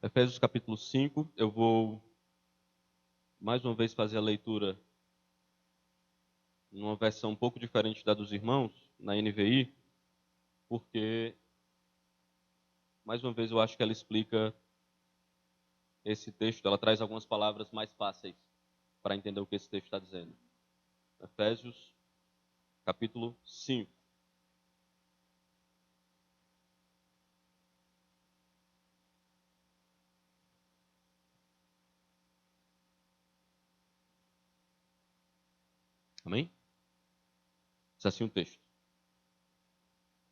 Efésios capítulo 5, eu vou mais uma vez fazer a leitura numa versão um pouco diferente da dos irmãos, na NVI, porque, mais uma vez, eu acho que ela explica esse texto, ela traz algumas palavras mais fáceis para entender o que esse texto está dizendo. Efésios capítulo 5. Amém? Diz assim o texto.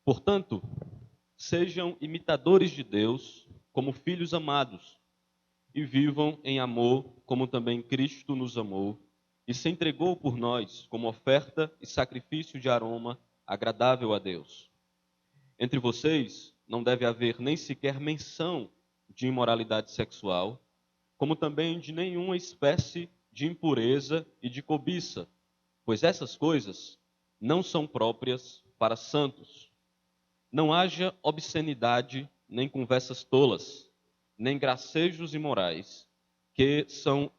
Portanto, sejam imitadores de Deus como filhos amados e vivam em amor como também Cristo nos amou e se entregou por nós como oferta e sacrifício de aroma agradável a Deus. Entre vocês não deve haver nem sequer menção de imoralidade sexual, como também de nenhuma espécie de impureza e de cobiça, pois essas coisas não são próprias para santos. Não haja obscenidade, nem conversas tolas, nem gracejos imorais, que são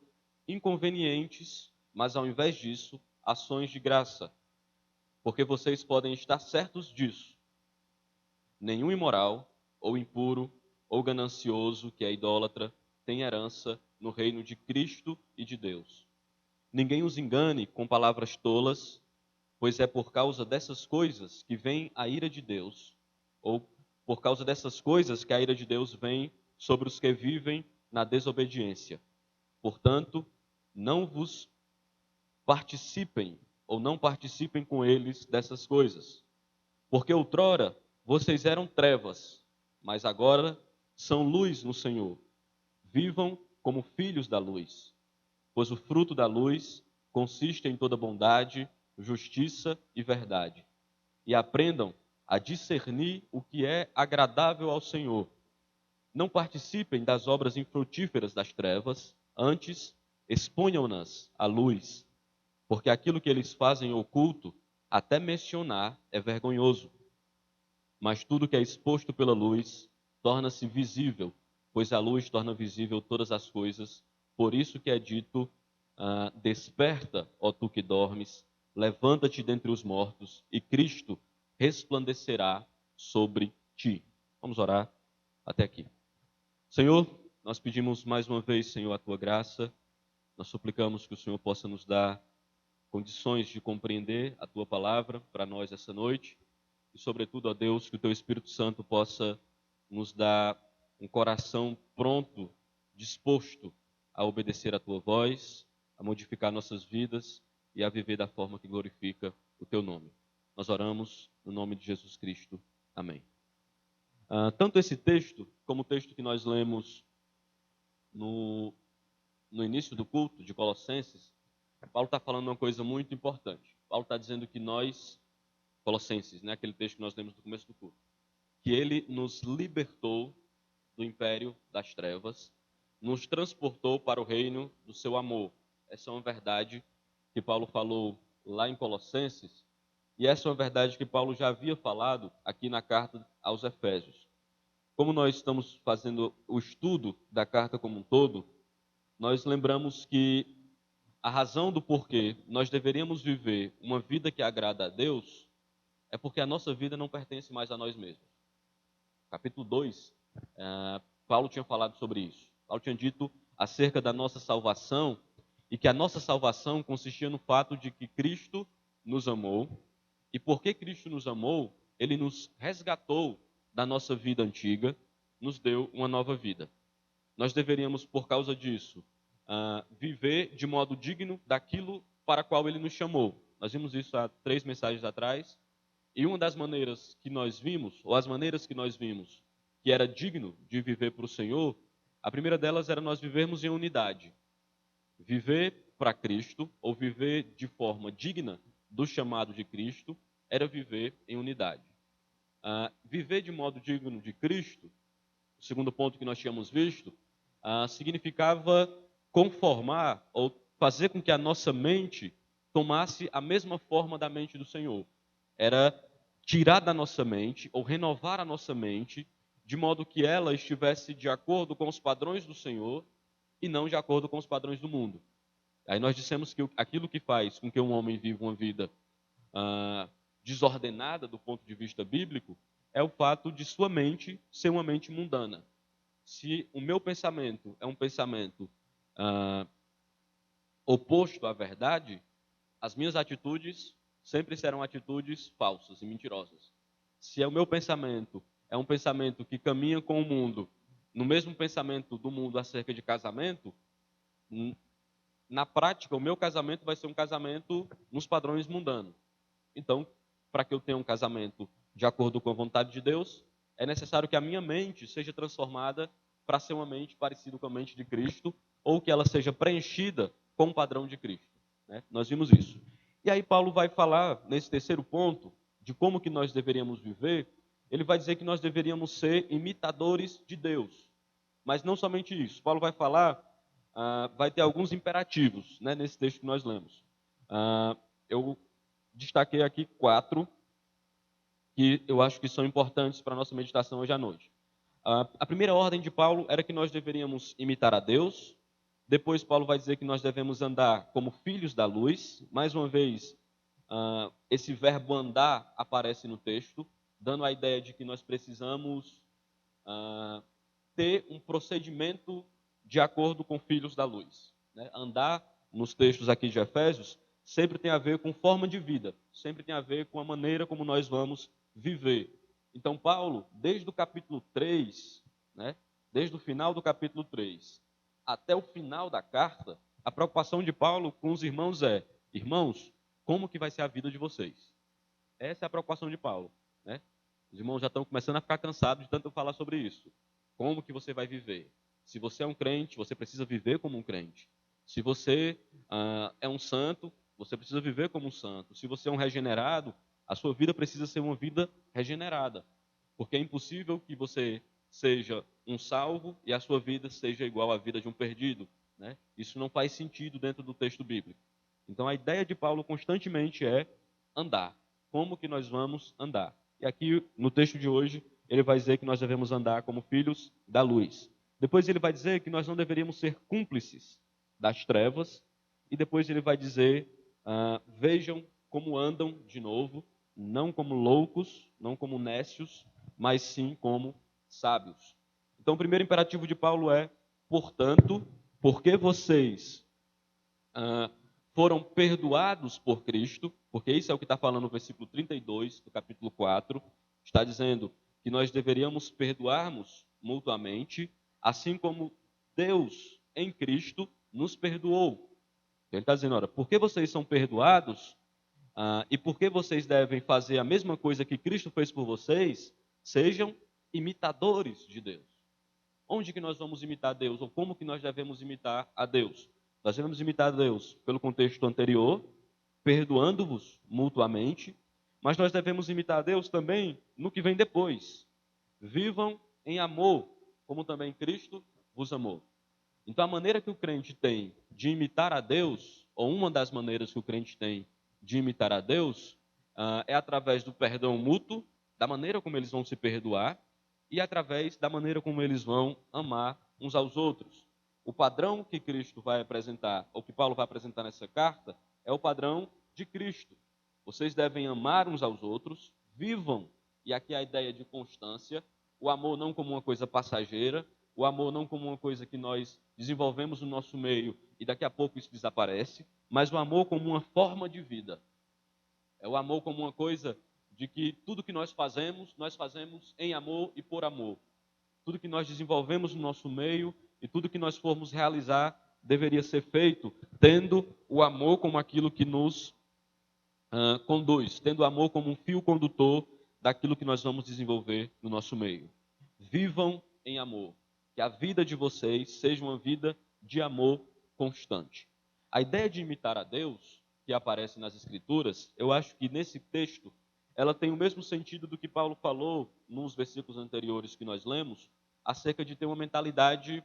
inconvenientes, mas ao invés disso, ações de graça. Porque vocês podem estar certos disso. Nenhum imoral, ou impuro, ou ganancioso, que é idólatra, tem herança no reino de Cristo e de Deus. Ninguém os engane com palavras tolas, pois é por causa dessas coisas que vem a ira de Deus, ou por causa dessas coisas que a ira de Deus vem sobre os que vivem na desobediência. Portanto, não vos participem, ou não participem com eles dessas coisas. Porque outrora vocês eram trevas, mas agora são luz no Senhor. Vivam como filhos da luz, pois o fruto da luz consiste em toda bondade, justiça e verdade. E aprendam a discernir o que é agradável ao Senhor. Não participem das obras infrutíferas das trevas, antes exponham-nas à luz, porque aquilo que eles fazem oculto, até mencionar, é vergonhoso. Mas tudo que é exposto pela luz torna-se visível, pois a luz torna visível todas as coisas. Por isso que é dito, desperta, ó tu que dormes, levanta-te dentre os mortos, e Cristo resplandecerá sobre ti. Vamos orar até aqui. Senhor, nós pedimos mais uma vez, Senhor, a tua graça. Nós suplicamos que o Senhor possa nos dar condições de compreender a tua palavra para nós essa noite. E, sobretudo, ó Deus, que o teu Espírito Santo possa nos dar um coração pronto, disposto a obedecer a tua voz, a modificar nossas vidas e a viver da forma que glorifica o teu nome. Nós oramos no nome de Jesus Cristo. Amém. Tanto esse texto, como o texto que nós lemos no início do culto de Colossenses, Paulo está falando uma coisa muito importante. Paulo está dizendo que nós, Colossenses, né, aquele texto que nós lemos no começo do culto, que ele nos libertou do império das trevas, nos transportou para o reino do seu amor. Essa é uma verdade que Paulo falou lá em Colossenses, e essa é uma verdade que Paulo já havia falado aqui na carta aos Efésios. Como nós estamos fazendo o estudo da carta como um todo, nós lembramos que a razão do porquê nós deveríamos viver uma vida que agrada a Deus é porque a nossa vida não pertence mais a nós mesmos. Capítulo 2, Paulo tinha falado sobre isso. Paulo tinha dito acerca da nossa salvação e que a nossa salvação consistia no fato de que Cristo nos amou, e porque Cristo nos amou, ele nos resgatou da nossa vida antiga, nos deu uma nova vida. Nós deveríamos, por causa disso, viver de modo digno daquilo para qual ele nos chamou. Nós vimos isso há 3 mensagens atrás, e uma das maneiras que nós vimos, ou as maneiras que nós vimos, que era digno de viver para o Senhor, a primeira delas era nós vivermos em unidade. Viver para Cristo, ou viver de forma digna do chamado de Cristo, era viver em unidade. Viver de modo digno de Cristo, o segundo ponto que nós tínhamos visto, significava conformar ou fazer com que a nossa mente tomasse a mesma forma da mente do Senhor. Era tirar da nossa mente, ou renovar a nossa mente, de modo que ela estivesse de acordo com os padrões do Senhor e não de acordo com os padrões do mundo. Aí nós dissemos que aquilo que faz com que um homem viva uma vida desordenada do ponto de vista bíblico é o fato de sua mente ser uma mente mundana. Se o meu pensamento é um pensamento oposto à verdade, as minhas atitudes sempre serão atitudes falsas e mentirosas. Se o meu pensamento é um pensamento que caminha com o mundo, no mesmo pensamento do mundo acerca de casamento, na prática, o meu casamento vai ser um casamento nos padrões mundanos. Então, para que eu tenha um casamento de acordo com a vontade de Deus, é necessário que a minha mente seja transformada para ser uma mente parecida com a mente de Cristo, ou que ela seja preenchida com o padrão de Cristo. Né? Nós vimos isso. E aí Paulo vai falar, nesse terceiro ponto, de como que nós deveríamos viver. Ele vai dizer que nós deveríamos ser imitadores de Deus. Mas não somente isso. Paulo vai falar, vai ter alguns imperativos, né, nesse texto que nós lemos. Eu destaquei aqui 4 que eu acho que são importantes para a nossa meditação hoje à noite. A primeira ordem de Paulo era que nós deveríamos imitar a Deus. Depois Paulo vai dizer que nós devemos andar como filhos da luz. Mais uma vez, esse verbo andar aparece no texto, dando a ideia de que nós precisamos ter um procedimento de acordo com filhos da luz. Né? Andar, nos textos aqui de Efésios, sempre tem a ver com forma de vida, sempre tem a ver com a maneira como nós vamos viver. Então, Paulo, desde o capítulo 3, né, desde o final do capítulo 3 até o final da carta, a preocupação de Paulo com os irmãos é: irmãos, como que vai ser a vida de vocês? Essa é a preocupação de Paulo. Né? Os irmãos já estão começando a ficar cansados de tanto eu falar sobre isso. Como que você vai viver? Se você é um crente, você precisa viver como um crente. Se você é um santo, você precisa viver como um santo. Se você é um regenerado, a sua vida precisa ser uma vida regenerada. Porque é impossível que você seja um salvo e a sua vida seja igual à vida de um perdido. Né? Isso não faz sentido dentro do texto bíblico. Então a ideia de Paulo constantemente é andar. Como que nós vamos andar? E aqui no texto de hoje ele vai dizer que nós devemos andar como filhos da luz. Depois ele vai dizer que nós não deveríamos ser cúmplices das trevas. E depois ele vai dizer, vejam como andam de novo, não como loucos, não como nécios, mas sim como sábios. Então o primeiro imperativo de Paulo é: portanto, porque vocês foram perdoados por Cristo, porque isso é o que está falando no versículo 32 do capítulo 4, está dizendo que nós deveríamos perdoarmos mutuamente, assim como Deus em Cristo nos perdoou. Ele está dizendo, olha, porque vocês são perdoados e porque vocês devem fazer a mesma coisa que Cristo fez por vocês, sejam imitadores de Deus. Onde que nós vamos imitar Deus? Ou como que nós devemos imitar a Deus? Nós devemos imitar a Deus pelo contexto anterior, perdoando-vos mutuamente, mas nós devemos imitar a Deus também no que vem depois. Vivam em amor, como também Cristo vos amou. Então, a maneira que o crente tem de imitar a Deus, ou uma das maneiras que o crente tem de imitar a Deus, é através do perdão mútuo, da maneira como eles vão se perdoar, e através da maneira como eles vão amar uns aos outros. O padrão que Cristo vai apresentar, ou que Paulo vai apresentar nessa carta, é o padrão de Cristo. Vocês devem amar uns aos outros, vivam, e aqui a ideia de constância, o amor não como uma coisa passageira, o amor não como uma coisa que nós desenvolvemos no nosso meio e daqui a pouco isso desaparece, mas o amor como uma forma de vida. É o amor como uma coisa de que tudo que nós fazemos em amor e por amor. Tudo que nós desenvolvemos no nosso meio e tudo que nós formos realizar deveria ser feito tendo o amor como aquilo que nos conduz, tendo o amor como um fio condutor daquilo que nós vamos desenvolver no nosso meio. Vivam em amor. Que a vida de vocês seja uma vida de amor constante. A ideia de imitar a Deus, que aparece nas Escrituras, eu acho que nesse texto, ela tem o mesmo sentido do que Paulo falou nos versículos anteriores que nós lemos, acerca de ter uma mentalidade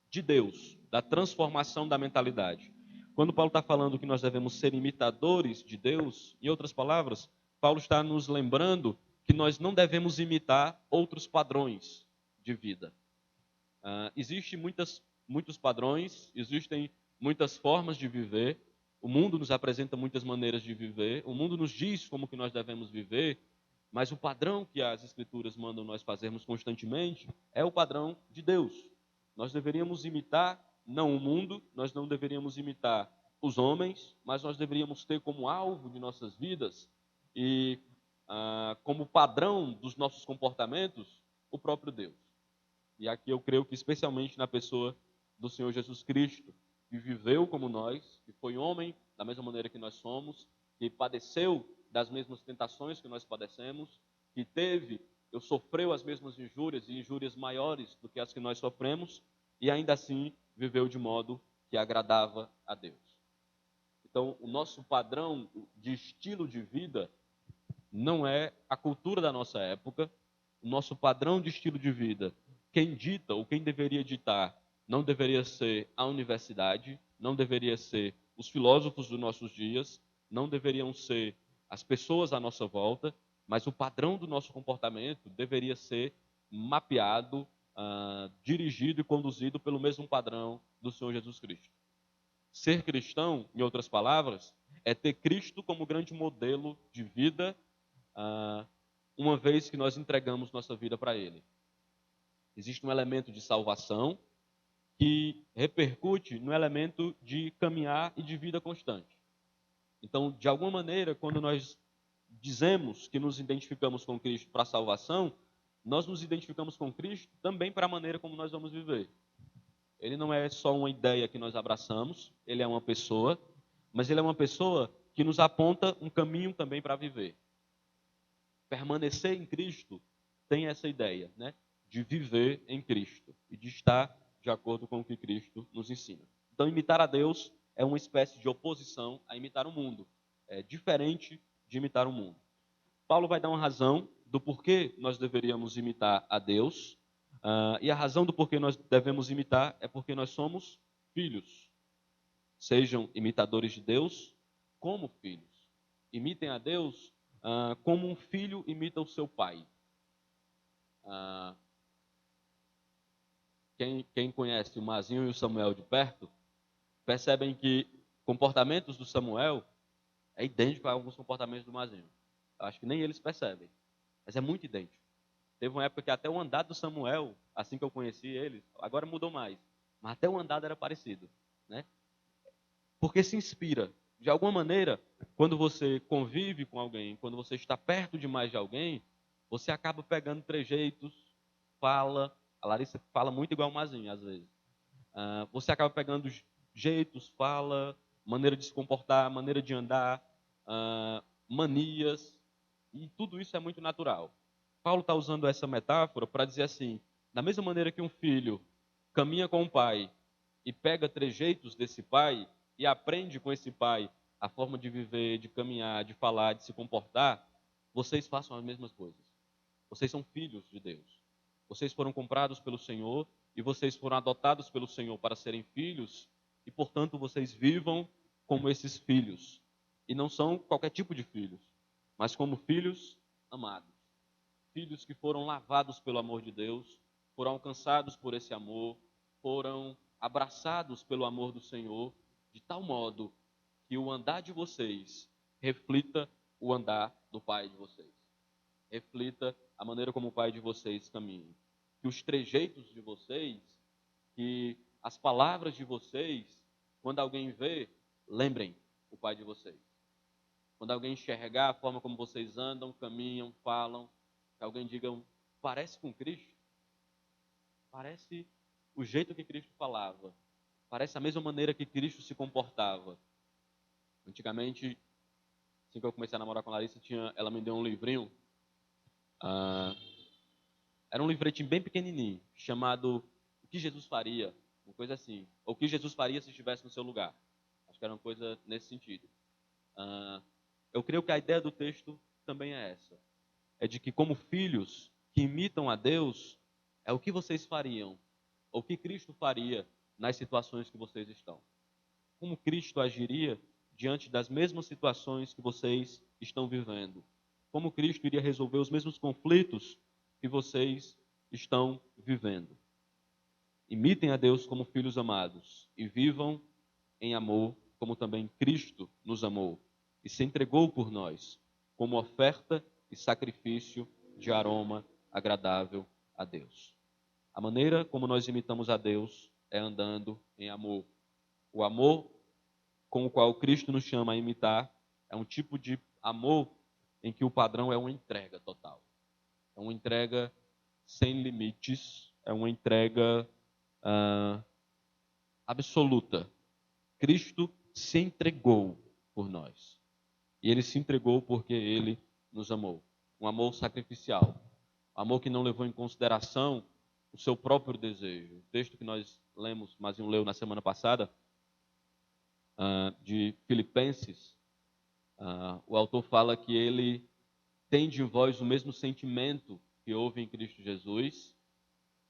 de Deus, da transformação da mentalidade. Quando Paulo está falando que nós devemos ser imitadores de Deus, em outras palavras, Paulo está nos lembrando que nós não devemos imitar outros padrões de vida. Existem muitos padrões, existem muitas formas de viver. O mundo nos apresenta muitas maneiras de viver. O mundo nos diz como que nós devemos viver. Mas o padrão que as Escrituras mandam nós fazermos constantemente é o padrão de Deus. Nós deveríamos imitar, não o mundo, nós não deveríamos imitar os homens, mas nós deveríamos ter como alvo de nossas vidas e como padrão dos nossos comportamentos o próprio Deus. E aqui eu creio que especialmente na pessoa do Senhor Jesus Cristo, que viveu como nós, que foi homem da mesma maneira que nós somos, que padeceu das mesmas tentações que nós padecemos, que sofreu as mesmas injúrias e injúrias maiores do que as que nós sofremos, e ainda assim viveu de modo que agradava a Deus. Então, o nosso padrão de estilo de vida não é a cultura da nossa época. O nosso padrão de estilo de vida, quem dita ou quem deveria ditar, não deveria ser a universidade, não deveria ser os filósofos dos nossos dias, não deveriam ser as pessoas à nossa volta, mas o padrão do nosso comportamento deveria ser mapeado, dirigido e conduzido pelo mesmo padrão do Senhor Jesus Cristo. Ser cristão, em outras palavras, é ter Cristo como grande modelo de vida, uma vez que nós entregamos nossa vida para Ele. Existe um elemento de salvação que repercute no elemento de caminhar e de vida constante. Então, de alguma maneira, quando nós dizemos que nos identificamos com Cristo para a salvação, nós nos identificamos com Cristo também para a maneira como nós vamos viver. Ele não é só uma ideia que nós abraçamos, ele é uma pessoa, mas ele é uma pessoa que nos aponta um caminho também para viver. Permanecer em Cristo tem essa ideia, né? De viver em Cristo e de estar de acordo com o que Cristo nos ensina. Então, imitar a Deus é uma espécie de oposição a imitar o mundo. É diferente de imitar o mundo. Paulo vai dar uma razão do porquê nós deveríamos imitar a Deus. E a razão do porquê nós devemos imitar é porque nós somos filhos. Sejam imitadores de Deus como filhos. Imitem a Deus como um filho imita o seu pai. Quem conhece o Mazinho e o Samuel de perto, percebem que comportamentos do Samuel é idêntico a alguns comportamentos do Mazinho. Eu acho que nem eles percebem, mas é muito idêntico. Teve uma época que até o andar do Samuel, assim que eu conheci ele, agora mudou mais, mas até o andar era parecido, né? Porque se inspira. De alguma maneira, quando você convive com alguém, quando você está perto demais de alguém, você acaba pegando trejeitos, fala. A Larissa fala muito igual o Mazinho, às vezes. Você acaba pegando jeitos, fala, maneira de se comportar, maneira de andar, manias, e tudo isso é muito natural. Paulo está usando essa metáfora para dizer assim, da mesma maneira que um filho caminha com o pai e pega trejeitos desse pai e aprende com esse pai a forma de viver, de caminhar, de falar, de se comportar, vocês façam as mesmas coisas. Vocês são filhos de Deus. Vocês foram comprados pelo Senhor e vocês foram adotados pelo Senhor para serem filhos e, portanto, vocês vivam como esses filhos. E não são qualquer tipo de filhos, mas como filhos amados. Filhos que foram lavados pelo amor de Deus, foram alcançados por esse amor, foram abraçados pelo amor do Senhor, de tal modo que o andar de vocês reflita o andar do Pai de vocês. Reflita a maneira como o Pai de vocês caminha. Que os trejeitos de vocês, que as palavras de vocês, quando alguém vê, lembrem o Pai de vocês. Quando alguém enxergar a forma como vocês andam, caminham, falam, que alguém diga, parece com Cristo, parece o jeito que Cristo falava, parece a mesma maneira que Cristo se comportava. Antigamente, assim que eu comecei a namorar com a Larissa, ela me deu um livrinho, era um livretinho bem pequenininho, chamado O que Jesus faria, uma coisa assim, ou o que Jesus faria se estivesse no seu lugar. Acho que era uma coisa nesse sentido. Eu creio que a ideia do texto também é essa. É de que como filhos que imitam a Deus, é o que vocês fariam, ou o que Cristo faria nas situações que vocês estão. Como Cristo agiria diante das mesmas situações que vocês estão vivendo. como Cristo iria resolver os mesmos conflitos que vocês estão vivendo. Imitem a Deus como filhos amados e vivam em amor, como também Cristo nos amou e se entregou por nós, como oferta e sacrifício de aroma agradável a Deus. A maneira como nós imitamos a Deus é andando em amor. O amor com o qual Cristo nos chama a imitar é um tipo de amor em que o padrão é uma entrega total. É uma entrega sem limites, é uma entrega absoluta. Cristo se entregou por nós. E ele se entregou porque ele nos amou. Um amor sacrificial. Um amor que não levou em consideração o seu próprio desejo. O texto que nós lemos, Mazinho leu na semana passada, de Filipenses, o autor fala que ele tem de vós o mesmo sentimento que houve em Cristo Jesus,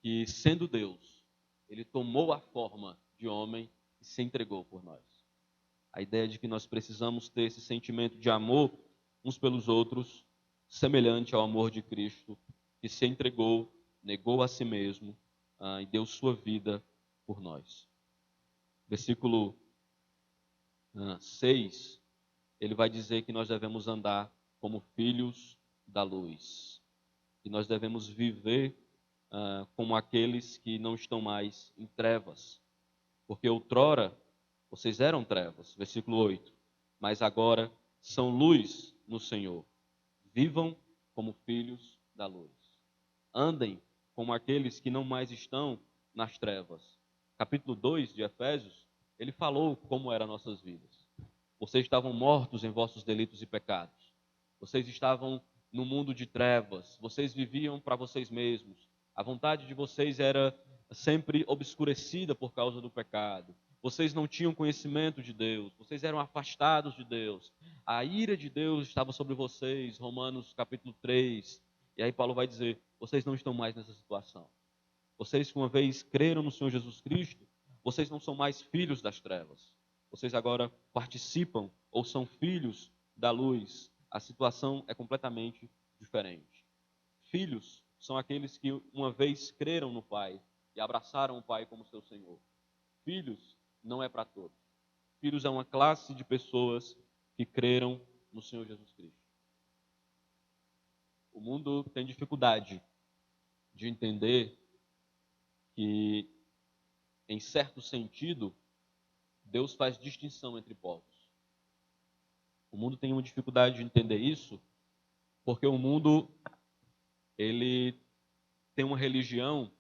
que sendo Deus, ele tomou a forma de homem e se entregou por nós. A ideia de que nós precisamos ter esse sentimento de amor uns pelos outros, semelhante ao amor de Cristo, que se entregou, negou a si mesmo e deu sua vida por nós. Versículo 6, ele vai dizer que nós devemos andar como filhos da luz. E nós devemos viver como aqueles que não estão mais em trevas. Porque outrora vocês eram trevas, versículo 8, mas agora são luz no Senhor. Vivam como filhos da luz. Andem como aqueles que não mais estão nas trevas. Capítulo 2 de Efésios, ele falou como eram nossas vidas. Vocês estavam mortos em vossos delitos e pecados. Vocês estavam no mundo de trevas. Vocês viviam para vocês mesmos. A vontade de vocês era sempre obscurecida por causa do pecado. Vocês não tinham conhecimento de Deus. Vocês eram afastados de Deus. A ira de Deus estava sobre vocês. Romanos capítulo 3. E aí Paulo vai dizer, vocês não estão mais nessa situação. Vocês que uma vez creram no Senhor Jesus Cristo, vocês não são mais filhos das trevas. Vocês agora participam ou são filhos da luz. A situação é completamente diferente. Filhos são aqueles que uma vez creram no Pai e abraçaram o Pai como seu Senhor. Filhos não é para todos. Filhos é uma classe de pessoas que creram no Senhor Jesus Cristo. O mundo tem dificuldade de entender que, em certo sentido, Deus faz distinção entre povos. O mundo tem uma dificuldade de entender isso, porque o mundo ele tem uma religião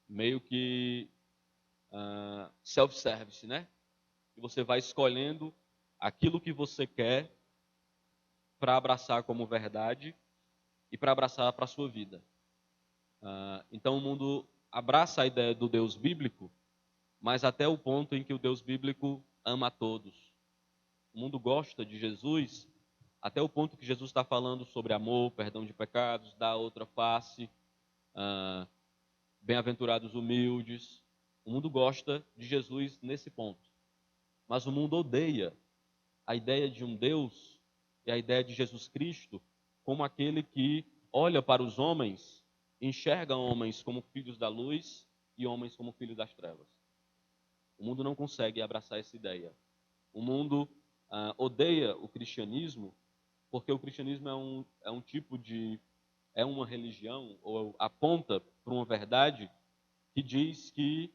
meio que self-service, né? E você vai escolhendo aquilo que você quer para abraçar como verdade e para abraçar para a sua vida. Então o mundo abraça a ideia do Deus bíblico, mas até o ponto em que o Deus bíblico ama a todos. O mundo gosta de Jesus até o ponto que Jesus está falando sobre amor, perdão de pecados, dar outra face, bem-aventurados humildes. O mundo gosta de Jesus nesse ponto. Mas o mundo odeia a ideia de um Deus e a ideia de Jesus Cristo como aquele que olha para os homens, enxerga homens como filhos da luz e homens como filhos das trevas. O mundo não consegue abraçar essa ideia. O mundo odeia o cristianismo porque o cristianismo é um tipo de... é uma religião, ou aponta para uma verdade que diz que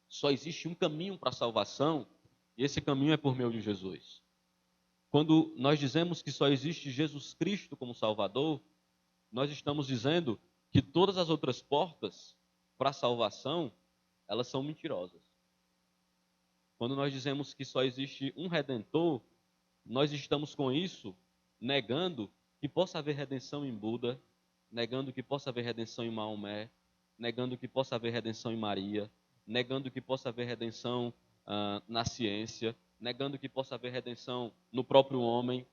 só existe um caminho para a salvação e esse caminho é por meio de Jesus. Quando nós dizemos que só existe Jesus Cristo como Salvador, nós estamos dizendo que todas as outras portas para a salvação, elas são mentirosas. Quando nós dizemos que só existe um Redentor, nós estamos com isso negando que possa haver redenção em Buda, negando que possa haver redenção em Maomé, negando que possa haver redenção em Maria, negando que possa haver redenção na ciência, negando que possa haver redenção no próprio homem.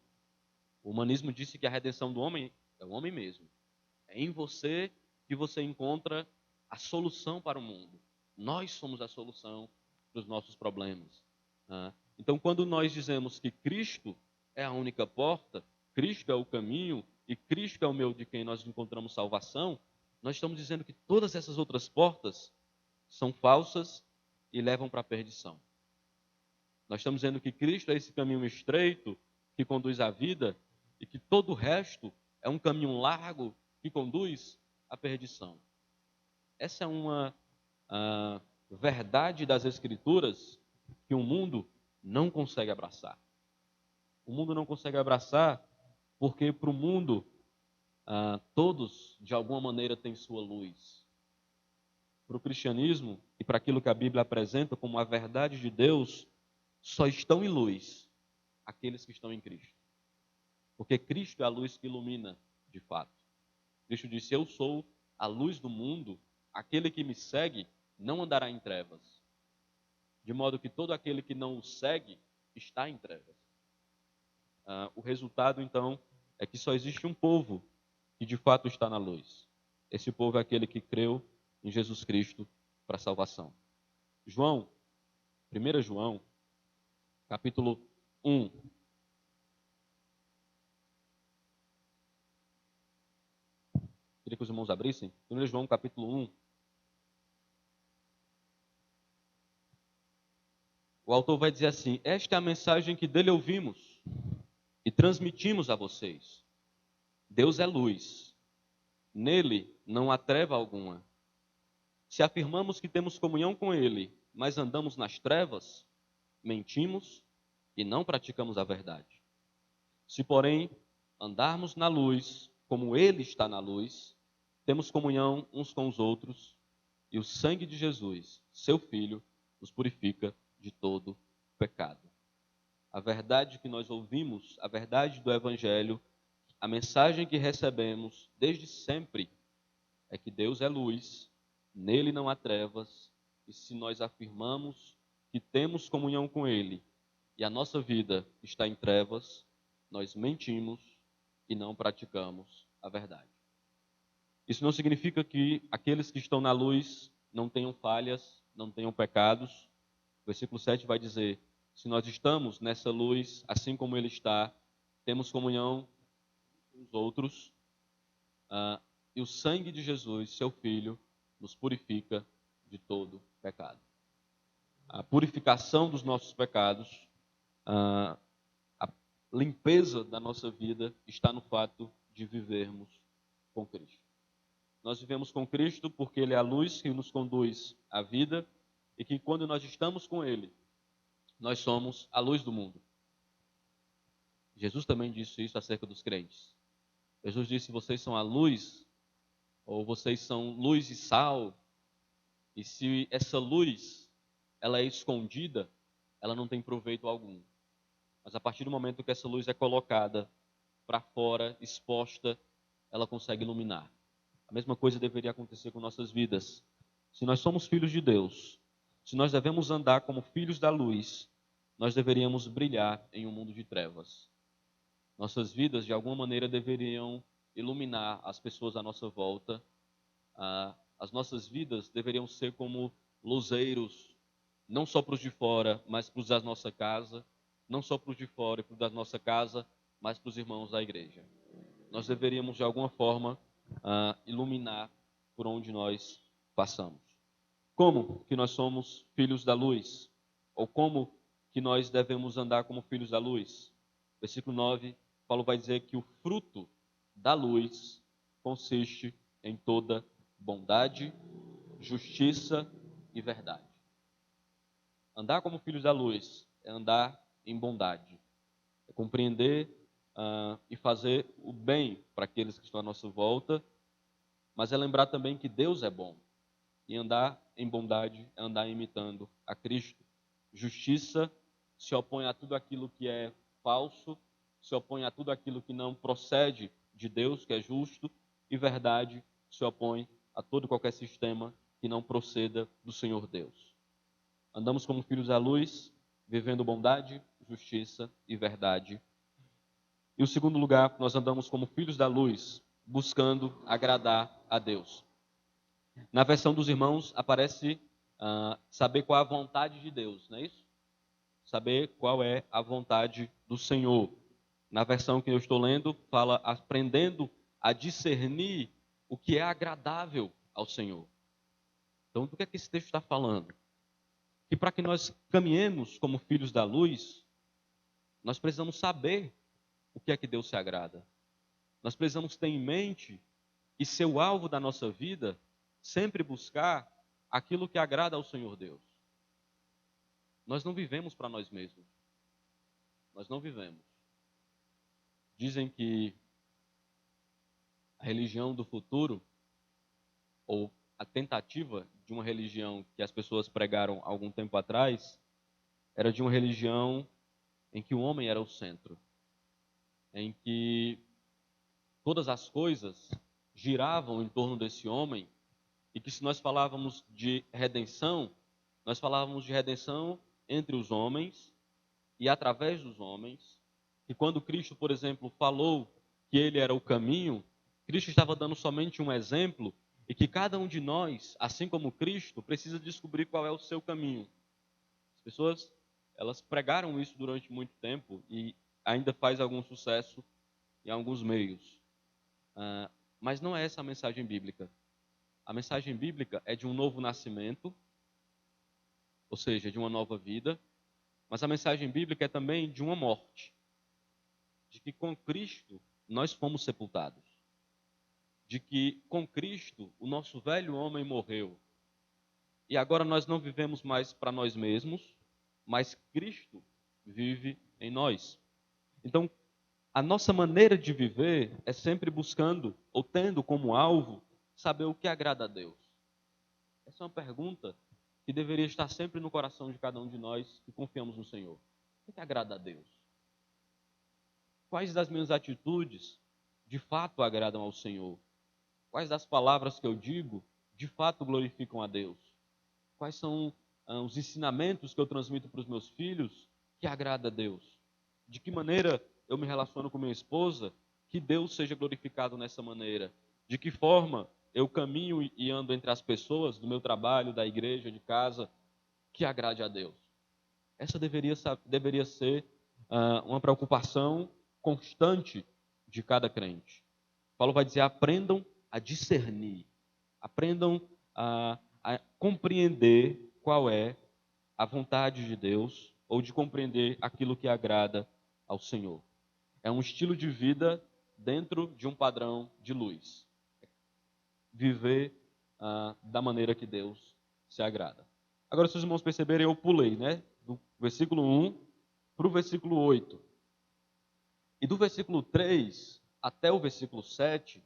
O humanismo disse que a redenção do homem é o homem mesmo. É em você que você encontra a solução para o mundo. Nós somos a solução para os nossos problemas. Então, quando nós dizemos que Cristo é a única porta, Cristo é o caminho e Cristo é o meio de quem nós encontramos salvação, nós estamos dizendo que todas essas outras portas são falsas e levam para a perdição. Nós estamos dizendo que Cristo é esse caminho estreito que conduz à vida e que todo o resto é um caminho largo que conduz à perdição. Essa é uma verdade das Escrituras que o mundo não consegue abraçar. O mundo não consegue abraçar porque para o mundo todos, de alguma maneira, têm sua luz. Para o cristianismo e para aquilo que a Bíblia apresenta como a verdade de Deus, só estão em luz aqueles que estão em Cristo. Porque Cristo é a luz que ilumina, de fato. Cristo disse, eu sou a luz do mundo, aquele que me segue não andará em trevas. De modo que todo aquele que não o segue está em trevas. O resultado, então, é que só existe um povo que de fato está na luz. Esse povo é aquele que creu em Jesus Cristo para a salvação. 1 João, capítulo 1. Queria que os irmãos abrissem. 1 João, capítulo 1. O autor vai dizer assim, esta é a mensagem que dele ouvimos e transmitimos a vocês. Deus é luz. Nele não há treva alguma. Se afirmamos que temos comunhão com ele, mas andamos nas trevas, mentimos e não praticamos a verdade. Se, porém, andarmos na luz, como ele está na luz, temos comunhão uns com os outros, e o sangue de Jesus, seu Filho, nos purifica de todo pecado. A verdade que nós ouvimos, a verdade do Evangelho, a mensagem que recebemos desde sempre, é que Deus é luz, nele não há trevas, e se nós afirmamos que temos comunhão com ele, e a nossa vida está em trevas, nós mentimos e não praticamos a verdade. Isso não significa que aqueles que estão na luz não tenham falhas, não tenham pecados. O versículo 7 vai dizer, se nós estamos nessa luz, assim como ele está, temos comunhão com os outros, e o sangue de Jesus, seu Filho, nos purifica de todo pecado. A purificação dos nossos pecados, a limpeza da nossa vida está no fato de vivermos com Cristo. Nós vivemos com Cristo porque ele é a luz que nos conduz à vida e que quando nós estamos com ele, nós somos a luz do mundo. Jesus também disse isso acerca dos crentes. Jesus disse, vocês são a luz, ou vocês são luz e sal, e se essa luz ela é escondida, ela não tem proveito algum. Mas a partir do momento que essa luz é colocada para fora, exposta, ela consegue iluminar. A mesma coisa deveria acontecer com nossas vidas. Se nós somos filhos de Deus, se nós devemos andar como filhos da luz, nós deveríamos brilhar em um mundo de trevas. Nossas vidas, de alguma maneira, deveriam iluminar as pessoas à nossa volta. As nossas vidas deveriam ser como luzeiros, não só para os de fora, mas para os da nossa casa. Não só para os de fora e para os da nossa casa, mas para os irmãos da igreja. Nós deveríamos, de alguma forma, iluminar por onde nós passamos. Como que nós somos filhos da luz? Ou como que nós devemos andar como filhos da luz? Versículo 9, Paulo vai dizer que o fruto da luz consiste em toda bondade, justiça e verdade. Andar como filhos da luz é andar em bondade, é compreender e fazer o bem para aqueles que estão à nossa volta, mas é lembrar também que Deus é bom. E andar em bondade é andar imitando a Cristo. Justiça se opõe a tudo aquilo que é falso, se opõe a tudo aquilo que não procede de Deus, que é justo, e verdade se opõe a todo e qualquer sistema que não proceda do Senhor Deus. Andamos como filhos da luz, vivendo bondade, justiça e verdade. E o segundo lugar, nós andamos como filhos da luz, buscando agradar a Deus. Na versão dos irmãos aparece saber qual é a vontade de Deus, não é isso? Saber qual é a vontade do Senhor. Na versão que eu estou lendo, fala aprendendo a discernir o que é agradável ao Senhor. Então, do que é que esse texto está falando? Que para que nós caminhemos como filhos da luz, nós precisamos saber o que é que Deus se agrada. Nós precisamos ter em mente e ser o alvo da nossa vida, sempre buscar aquilo que agrada ao Senhor Deus. Nós não vivemos para nós mesmos. Nós não vivemos. Dizem que a religião do futuro, ou a tentativa de uma religião que as pessoas pregaram há algum tempo atrás, era de uma religião em que o homem era o centro, em que todas as coisas giravam em torno desse homem, e que se nós falávamos de redenção, nós falávamos de redenção entre os homens e através dos homens, e quando Cristo, por exemplo, falou que ele era o caminho, Cristo estava dando somente um exemplo, e que cada um de nós, assim como Cristo, precisa descobrir qual é o seu caminho. As pessoas, elas pregaram isso durante muito tempo e ainda faz algum sucesso em alguns meios. Mas não é essa a mensagem bíblica. A mensagem bíblica é de um novo nascimento, ou seja, de uma nova vida, mas a mensagem bíblica é também de uma morte, de que com Cristo nós fomos sepultados, de que com Cristo o nosso velho homem morreu, e agora nós não vivemos mais para nós mesmos, mas Cristo vive em nós. Então, a nossa maneira de viver é sempre buscando, ou tendo como alvo, saber o que agrada a Deus. Essa é uma pergunta que deveria estar sempre no coração de cada um de nós que confiamos no Senhor. O que agrada a Deus? Quais das minhas atitudes de fato agradam ao Senhor? Quais das palavras que eu digo de fato glorificam a Deus? Quais são os ensinamentos que eu transmito para os meus filhos que agrada a Deus? De que maneira eu me relaciono com minha esposa que Deus seja glorificado nessa maneira? De que forma eu caminho e ando entre as pessoas do meu trabalho, da igreja, de casa, que agrade a Deus? Essa deveria ser uma preocupação constante de cada crente. Paulo vai dizer, aprendam a discernir, aprendam a compreender qual é a vontade de Deus, ou de compreender aquilo que agrada ao Senhor. É um estilo de vida dentro de um padrão de luz. Viver da maneira que Deus se agrada. Agora, se os irmãos perceberem, eu pulei, né? Do versículo 1 para o versículo 8. E do versículo 3 até o versículo 7,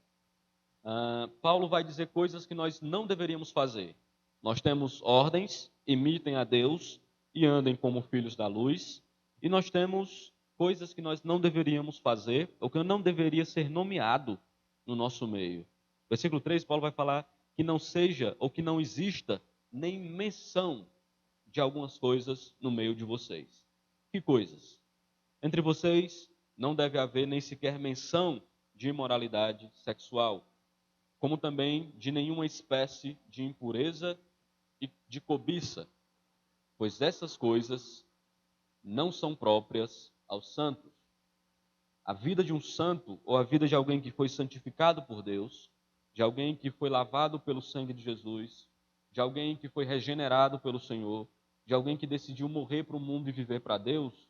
Paulo vai dizer coisas que nós não deveríamos fazer. Nós temos ordens, imitem a Deus e andem como filhos da luz. E nós temos coisas que nós não deveríamos fazer, ou que não deveria ser nomeado no nosso meio. Versículo 3, Paulo vai falar que não seja, ou que não exista, nem menção de algumas coisas no meio de vocês. Que coisas? Entre vocês não deve haver nem sequer menção de imoralidade sexual, como também de nenhuma espécie de impureza e de cobiça, pois essas coisas não são próprias aos santos. A vida de um santo, ou a vida de alguém que foi santificado por Deus, de alguém que foi lavado pelo sangue de Jesus, de alguém que foi regenerado pelo Senhor, de alguém que decidiu morrer para o mundo e viver para Deus,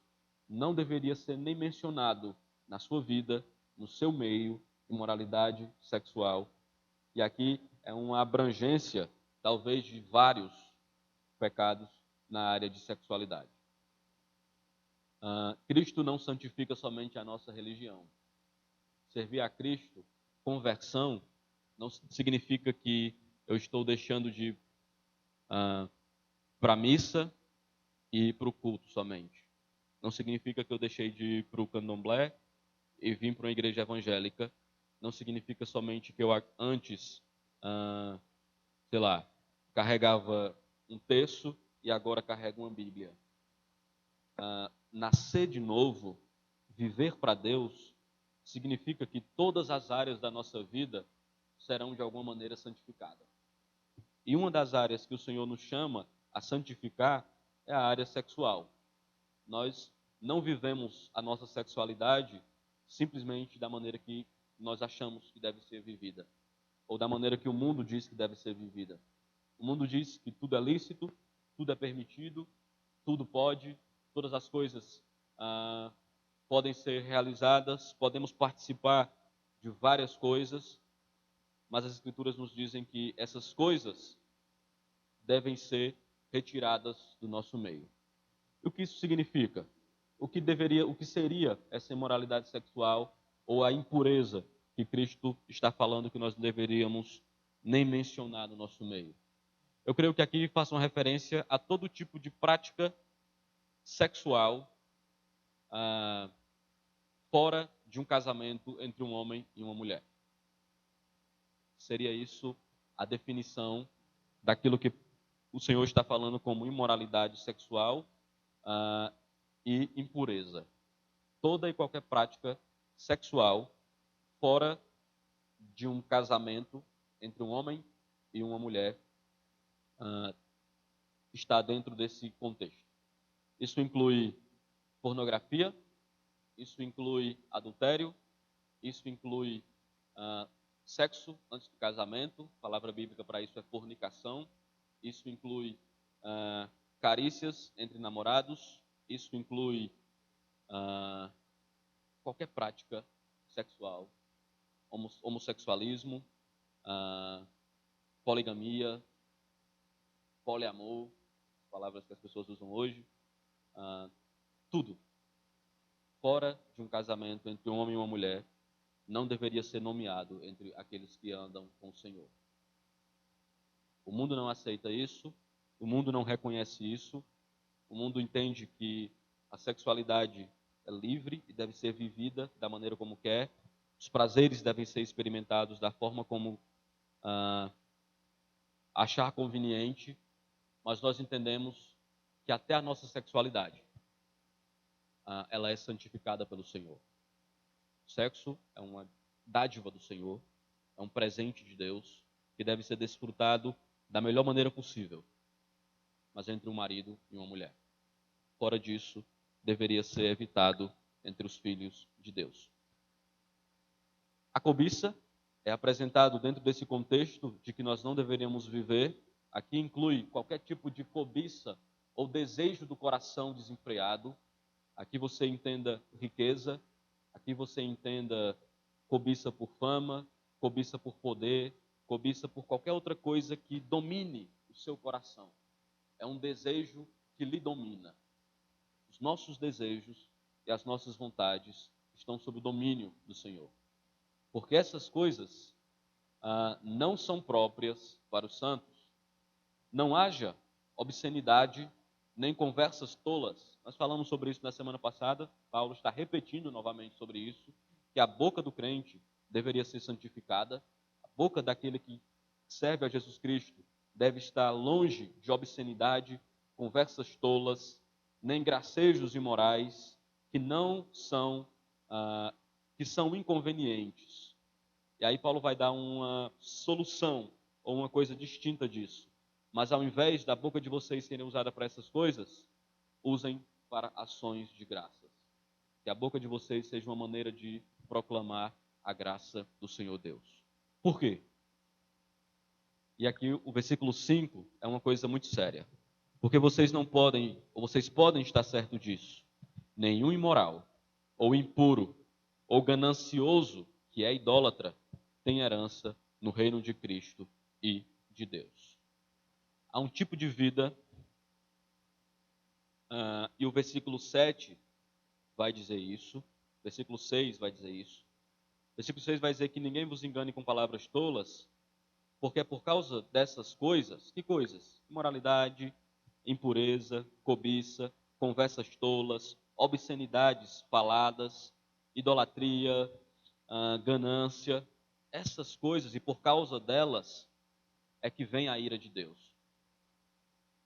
não deveria ser nem mencionado na sua vida, no seu meio, imoralidade sexual. E aqui é uma abrangência, talvez, de vários pecados na área de sexualidade. Cristo não santifica somente a nossa religião. Servir a Cristo, conversão, não significa que eu estou deixando de ir para a missa e para o culto somente. Não significa que eu deixei de ir para o candomblé e vim para uma igreja evangélica. Não significa somente que eu antes, carregava um terço e agora carrego uma Bíblia. Nascer de novo, viver para Deus, significa que todas as áreas da nossa vida serão de alguma maneira santificadas. E uma das áreas que o Senhor nos chama a santificar é a área sexual. Nós não vivemos a nossa sexualidade simplesmente da maneira que nós achamos que deve ser vivida, ou da maneira que o mundo diz que deve ser vivida. O mundo diz que tudo é lícito, tudo é permitido, tudo pode, todas as coisas podem ser realizadas, podemos participar de várias coisas, mas as Escrituras nos dizem que essas coisas devem ser retiradas do nosso meio. E o que isso significa? O que seria essa imoralidade sexual ou a impureza que Cristo está falando que nós não deveríamos nem mencionar no nosso meio? Eu creio que aqui faça uma referência a todo tipo de prática sexual fora de um casamento entre um homem e uma mulher. Seria isso a definição daquilo que o Senhor está falando como imoralidade sexual e impureza. Toda e qualquer prática sexual fora de um casamento entre um homem e uma mulher está dentro desse contexto. Isso inclui pornografia, isso inclui adultério, isso inclui sexo antes do casamento, a palavra bíblica para isso é fornicação, isso inclui carícias entre namorados, isso inclui qualquer prática sexual, homossexualismo, poligamia, poliamor, palavras que as pessoas usam hoje, tudo fora de um casamento entre um homem e uma mulher não deveria ser nomeado entre aqueles que andam com o Senhor. O mundo não aceita isso, o mundo não reconhece isso, o mundo entende que a sexualidade é livre e deve ser vivida da maneira como quer, os prazeres devem ser experimentados da forma como achar conveniente, mas nós entendemos que até a nossa sexualidade ela é santificada pelo Senhor. O sexo é uma dádiva do Senhor, é um presente de Deus que deve ser desfrutado da melhor maneira possível, mas entre um marido e uma mulher. Fora disso, deveria ser evitado entre os filhos de Deus. A cobiça é apresentado dentro desse contexto de que nós não deveríamos viver. Aqui inclui qualquer tipo de cobiça ou desejo do coração desenfreado. Aqui você entenda riqueza, aqui você entenda cobiça por fama, cobiça por poder, cobiça por qualquer outra coisa que domine o seu coração. É um desejo que lhe domina. Os nossos desejos e as nossas vontades estão sob o domínio do Senhor. Porque essas coisas não são próprias para os santos. Não haja obscenidade, nem conversas tolas. Nós falamos sobre isso na semana passada, Paulo está repetindo novamente sobre isso, que a boca do crente deveria ser santificada, a boca daquele que serve a Jesus Cristo deve estar longe de obscenidade, conversas tolas, nem gracejos imorais, que não são, que são inconvenientes. E aí Paulo vai dar uma solução, ou uma coisa distinta disso. Mas ao invés da boca de vocês serem usada para essas coisas, usem para ações de graças. Que a boca de vocês seja uma maneira de proclamar a graça do Senhor Deus. Por quê? E aqui o versículo 5 é uma coisa muito séria. Porque vocês não podem, ou vocês podem estar certos disso. Nenhum imoral, ou impuro, ou ganancioso, que é idólatra, tem herança no reino de Cristo e de Deus. Há um tipo de vida, e o versículo 7 vai dizer isso, o versículo 6 vai dizer isso. O versículo 6 vai dizer que ninguém vos engane com palavras tolas, porque é por causa dessas coisas, que coisas? Imoralidade, impureza, cobiça, conversas tolas, obscenidades faladas, idolatria, ganância, essas coisas, e por causa delas é que vem a ira de Deus.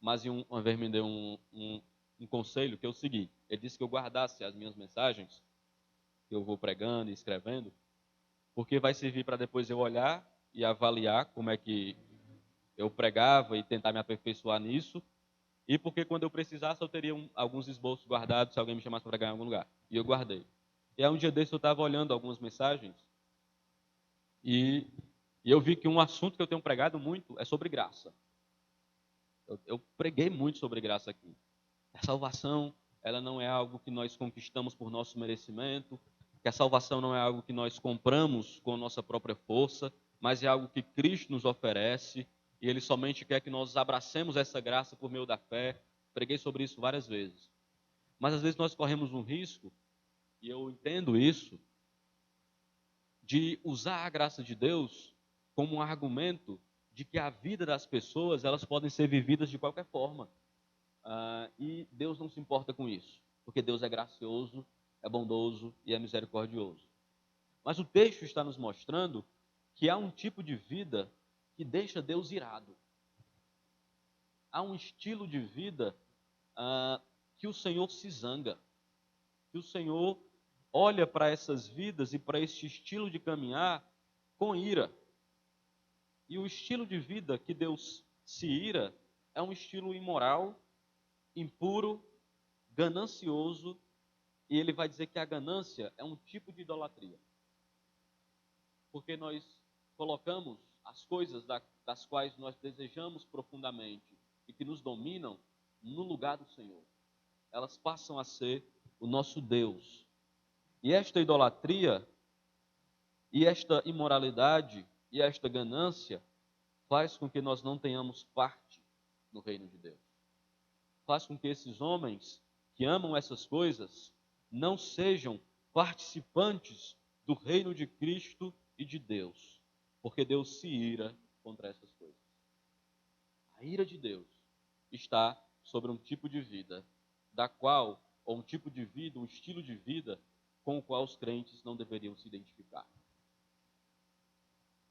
Mas uma vez me deu um conselho que é o seguinte: ele disse que eu guardasse as minhas mensagens, que eu vou pregando e escrevendo, porque vai servir para depois eu olhar e avaliar como é que eu pregava e tentar me aperfeiçoar nisso, e porque quando eu precisasse eu teria alguns esboços guardados se alguém me chamasse para pregar em algum lugar. E eu guardei. E aí um dia desse eu estava olhando algumas mensagens e eu vi que um assunto que eu tenho pregado muito é sobre graça. Eu preguei muito sobre graça aqui. A salvação, ela não é algo que nós conquistamos por nosso merecimento, que a salvação não é algo que nós compramos com a nossa própria força, mas é algo que Cristo nos oferece e Ele somente quer que nós abracemos essa graça por meio da fé. Preguei sobre isso várias vezes. Mas às vezes nós corremos um risco, e eu entendo isso, de usar a graça de Deus como um argumento de que a vida das pessoas elas podem ser vividas de qualquer forma. E Deus não se importa com isso, porque Deus é gracioso, é bondoso e é misericordioso. Mas o texto está nos mostrando que há um tipo de vida que deixa Deus irado. Há um estilo de vida que o Senhor se zanga, que o Senhor olha para essas vidas e para este estilo de caminhar com ira. E o estilo de vida que Deus se ira é um estilo imoral, impuro, ganancioso, e ele vai dizer que a ganância é um tipo de idolatria. Porque nós colocamos as coisas das quais nós desejamos profundamente e que nos dominam no lugar do Senhor. Elas passam a ser o nosso Deus. E esta idolatria, e esta imoralidade, e esta ganância faz com que nós não tenhamos parte no reino de Deus. Faz com que esses homens que amam essas coisas não sejam participantes do reino de Cristo e de Deus, porque Deus se ira contra essas coisas. A ira de Deus está sobre um tipo de vida, ou um tipo de vida, um estilo de vida com o qual os crentes não deveriam se identificar.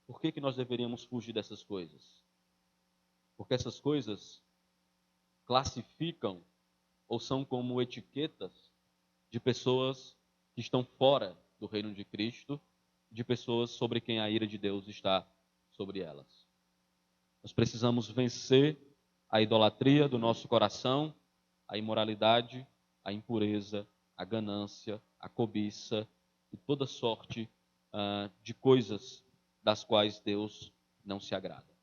Por que nós deveríamos fugir dessas coisas? Porque essas coisas classificam ou são como etiquetas de pessoas que estão fora do reino de Cristo, de pessoas sobre quem a ira de Deus está sobre elas. Nós precisamos vencer a idolatria do nosso coração, a imoralidade, a impureza, a ganância, a cobiça e toda sorte de coisas das quais Deus não se agrada.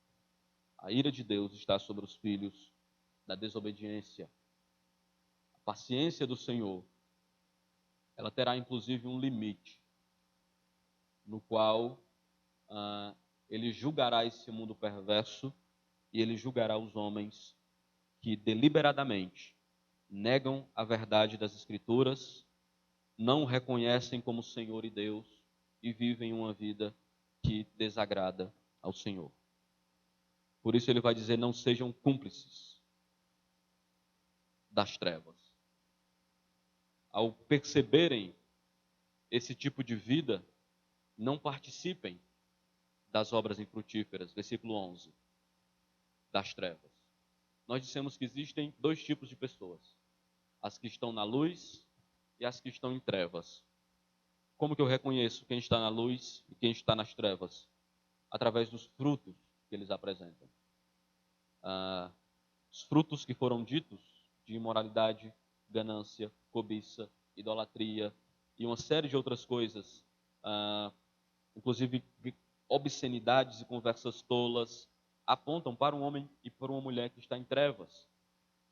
A ira de Deus está sobre os filhos da desobediência. A paciência do Senhor, ela terá inclusive um limite, no qual ele julgará esse mundo perverso e ele julgará os homens que deliberadamente negam a verdade das Escrituras, não o reconhecem como Senhor e Deus e vivem uma vida que desagrada ao Senhor. Por isso ele vai dizer, não sejam cúmplices das trevas. Ao perceberem esse tipo de vida, não participem das obras infrutíferas, versículo 11, das trevas. Nós dissemos que existem dois tipos de pessoas, as que estão na luz e as que estão em trevas. Como que eu reconheço quem está na luz e quem está nas trevas? Através dos frutos que eles apresentam. Os frutos que foram ditos de imoralidade, ganância, cobiça, idolatria e uma série de outras coisas, inclusive obscenidades e conversas tolas, apontam para um homem e para uma mulher que está em trevas.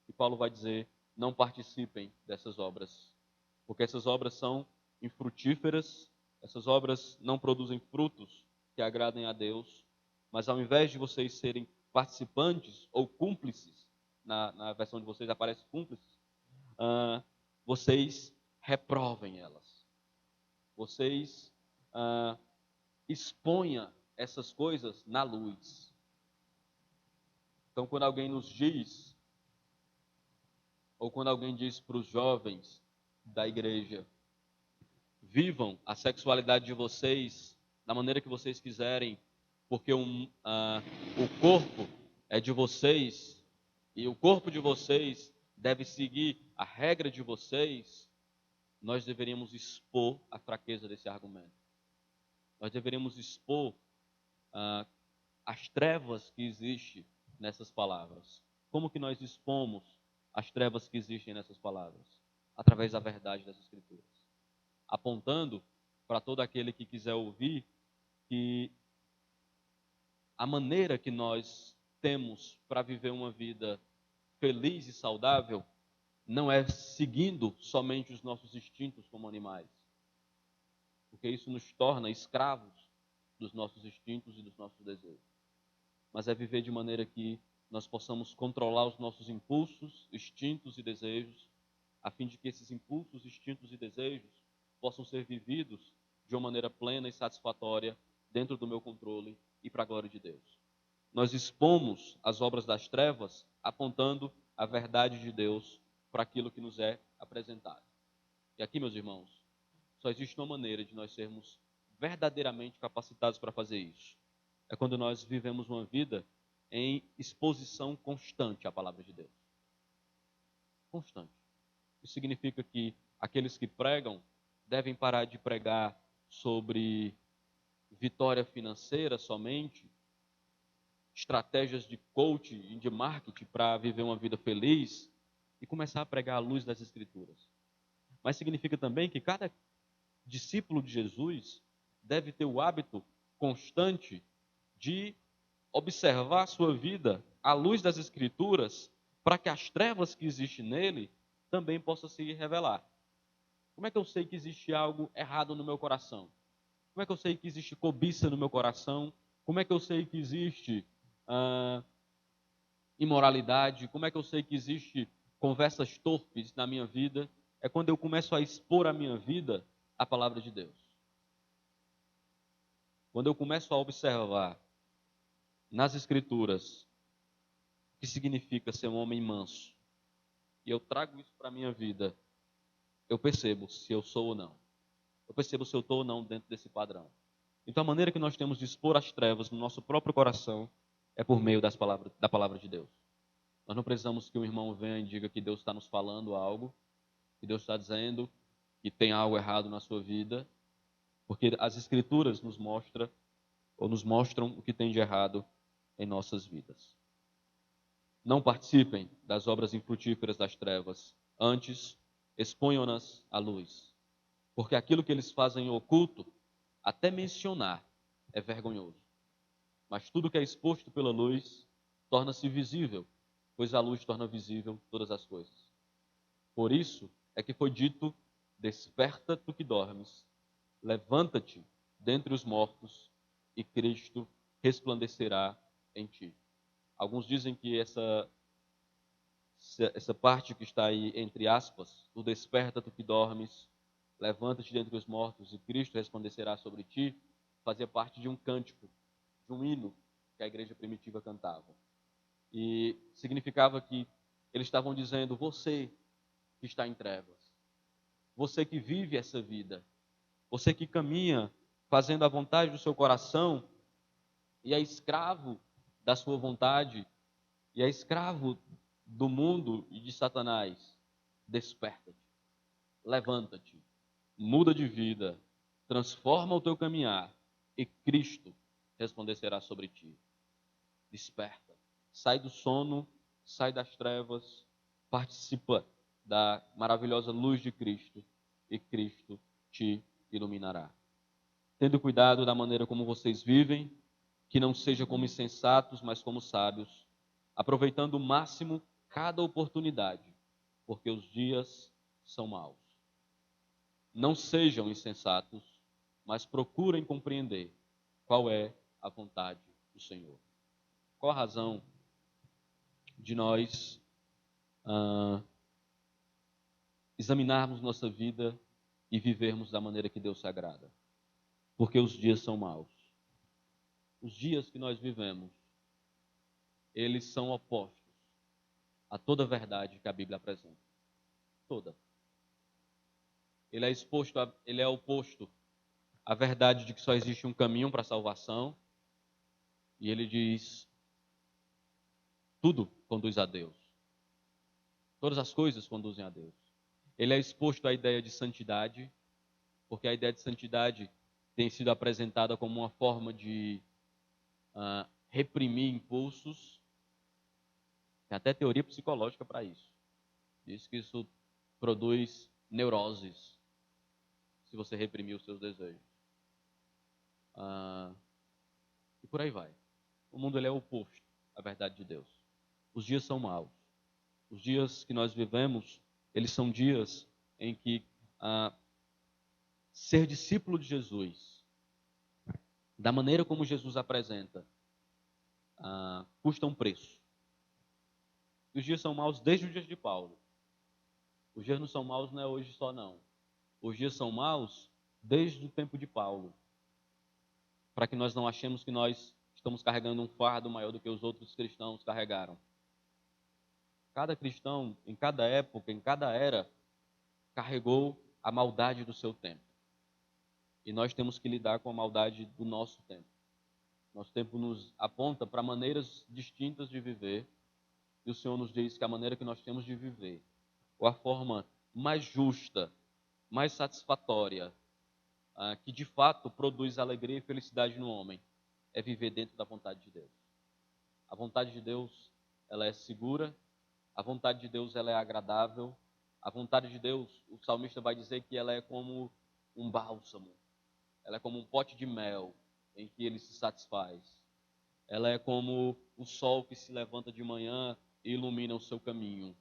E Paulo vai dizer, não participem dessas obras, porque essas obras são infrutíferas, essas obras não produzem frutos que agradem a Deus, mas ao invés de vocês serem participantes ou cúmplices, na versão de vocês aparece cúmplices, vocês reprovem elas. Vocês exponham essas coisas na luz. Então, quando alguém nos diz, ou quando alguém diz para os jovens da igreja, vivam a sexualidade de vocês da maneira que vocês quiserem, porque o corpo é de vocês e o corpo de vocês deve seguir a regra de vocês, nós deveríamos expor a fraqueza desse argumento. Nós deveríamos expor as trevas que existem nessas palavras. Como que nós expomos as trevas que existem nessas palavras? Através da verdade das Escrituras. apontando para todo aquele que quiser ouvir que a maneira que nós temos para viver uma vida feliz e saudável não é seguindo somente os nossos instintos como animais, porque isso nos torna escravos dos nossos instintos e dos nossos desejos, mas é viver de maneira que nós possamos controlar os nossos impulsos, instintos e desejos, a fim de que esses impulsos, instintos e desejos possam ser vividos de uma maneira plena e satisfatória dentro do meu controle e para a glória de Deus. Nós expomos as obras das trevas apontando a verdade de Deus para aquilo que nos é apresentado. E aqui, meus irmãos, só existe uma maneira de nós sermos verdadeiramente capacitados para fazer isso. É quando nós vivemos uma vida em exposição constante à palavra de Deus. Constante. Isso significa que aqueles que pregam devem parar de pregar sobre vitória financeira somente, estratégias de coaching e de marketing para viver uma vida feliz e começar a pregar à luz das Escrituras. Mas significa também que cada discípulo de Jesus deve ter o hábito constante de observar a sua vida à luz das Escrituras para que as trevas que existem nele também possam se revelar. Como é que eu sei que existe algo errado no meu coração? Como é que eu sei que existe cobiça no meu coração? Como é que eu sei que existe imoralidade? Como é que eu sei que existe conversas torpes na minha vida? É quando eu começo a expor a minha vida à palavra de Deus. Quando eu começo a observar nas Escrituras o que significa ser um homem manso, e eu trago isso para a minha vida, eu percebo se eu sou ou não. Eu percebo se eu estou ou não dentro desse padrão. Então a maneira que nós temos de expor as trevas no nosso próprio coração é por meio da palavra de Deus. Nós não precisamos que um irmão venha e diga que Deus está nos falando algo, que Deus está dizendo que tem algo errado na sua vida, porque as Escrituras nos mostram o que tem de errado em nossas vidas. Não participem das obras infrutíferas das trevas, antes exponham-nas à luz, porque aquilo que eles fazem em oculto, até mencionar, é vergonhoso. Mas tudo que é exposto pela luz torna-se visível, pois a luz torna visível todas as coisas. Por isso é que foi dito: desperta tu que dormes, levanta-te dentre os mortos e Cristo resplandecerá em ti. Alguns dizem que essa parte que está aí entre aspas, tu desperta tu que dormes, levanta-te dentre os mortos e Cristo resplandecerá sobre ti, fazia parte de um cântico, de um hino que a igreja primitiva cantava. E significava que eles estavam dizendo: você que está em trevas, você que vive essa vida, você que caminha fazendo a vontade do seu coração e é escravo da sua vontade e é escravo do mundo e de Satanás, desperta-te, levanta-te, muda de vida, transforma o teu caminhar e Cristo resplandecerá sobre ti. Desperta, sai do sono, sai das trevas, participa da maravilhosa luz de Cristo e Cristo te iluminará. Tendo cuidado da maneira como vocês vivem, que não seja como insensatos, mas como sábios, aproveitando o máximo cada oportunidade, porque os dias são maus. Não sejam insensatos, mas procurem compreender qual é a vontade do Senhor. Qual a razão de nós examinarmos nossa vida e vivermos da maneira que Deus se agrada? Porque os dias são maus. Os dias que nós vivemos, eles são opostos a toda a verdade que a Bíblia apresenta. Toda. Ele é oposto à verdade de que só existe um caminho para a salvação. E ele diz: tudo conduz a Deus. Todas as coisas conduzem a Deus. Ele é exposto à ideia de santidade, porque a ideia de santidade tem sido apresentada como uma forma de reprimir impulsos. Tem até teoria psicológica para isso. Diz que isso produz neuroses. se você reprimir os seus desejos. E por aí vai. O mundo ele é o oposto à verdade de Deus. Os dias são maus. Os dias que nós vivemos, eles são dias em que ser discípulo de Jesus, da maneira como Jesus apresenta, custa um preço. E os dias são maus desde os dias de Paulo. Os dias não são maus, não é hoje só não. Os dias são maus desde o tempo de Paulo. Para que nós não achemos que nós estamos carregando um fardo maior do que os outros cristãos carregaram. Cada cristão, em cada época, em cada era, carregou a maldade do seu tempo. E nós temos que lidar com a maldade do nosso tempo. Nosso tempo nos aponta para maneiras distintas de viver. E o Senhor nos diz que a maneira que nós temos de viver, ou a forma mais justa, mais satisfatória, que de fato produz alegria e felicidade no homem, é viver dentro da vontade de Deus. A vontade de Deus, ela é segura. A vontade de Deus, ela é agradável. A vontade de Deus, o salmista vai dizer que ela é como um bálsamo. Ela é como um pote de mel em que ele se satisfaz. Ela é como o sol que se levanta de manhã e ilumina o seu caminho.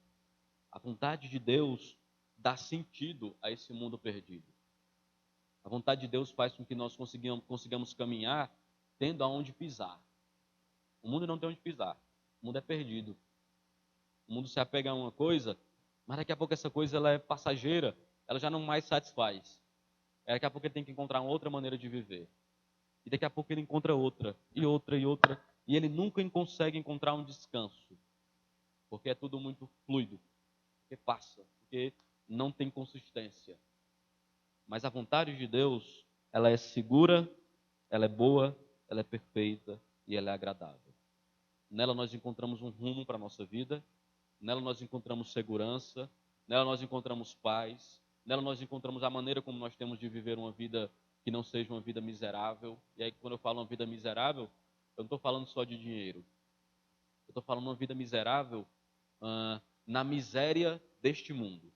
A vontade de Deus dá sentido a esse mundo perdido. A vontade de Deus faz com que nós consigamos caminhar tendo aonde pisar. O mundo não tem onde pisar. O mundo é perdido. O mundo se apega a uma coisa, mas daqui a pouco essa coisa ela é passageira, ela já não mais satisfaz. Daqui a pouco ele tem que encontrar uma outra maneira de viver. E daqui a pouco ele encontra outra, e outra, e outra. E ele nunca consegue encontrar um descanso. Porque é tudo muito fluido. Porque passa. Porque não tem consistência. Mas a vontade de Deus, ela é segura, ela é boa, ela é perfeita e ela é agradável. Nela nós encontramos um rumo para a nossa vida. Nela nós encontramos segurança. Nela nós encontramos paz. Nela nós encontramos a maneira como nós temos de viver uma vida que não seja uma vida miserável. E aí, quando eu falo uma vida miserável, eu não estou falando só de dinheiro. Eu estou falando uma vida miserável na miséria deste mundo.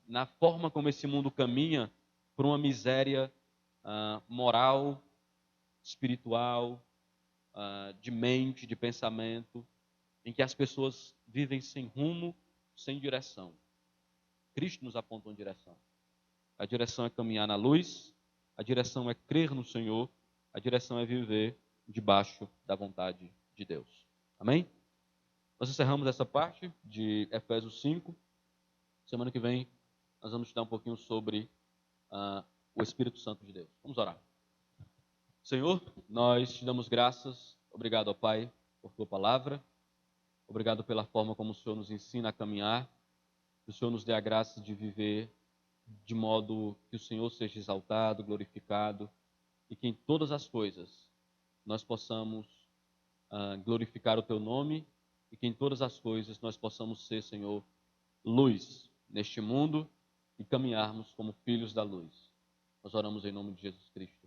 Na forma como esse mundo caminha por uma miséria moral, espiritual, de mente, de pensamento, em que as pessoas vivem sem rumo, sem direção. Cristo nos aponta uma direção. A direção é caminhar na luz, a direção é crer no Senhor, a direção é viver debaixo da vontade de Deus. Amém? Nós encerramos essa parte de Efésios 5. Semana que vem nós vamos estudar um pouquinho sobre o Espírito Santo de Deus. Vamos orar. Senhor, nós te damos graças. Obrigado, ó Pai, por tua palavra. Obrigado pela forma como o Senhor nos ensina a caminhar. Que o Senhor nos dê a graça de viver de modo que o Senhor seja exaltado, glorificado, e que em todas as coisas nós possamos glorificar o teu nome, e que em todas as coisas nós possamos ser, Senhor, luz neste mundo e caminharmos como filhos da luz. Nós oramos em nome de Jesus Cristo.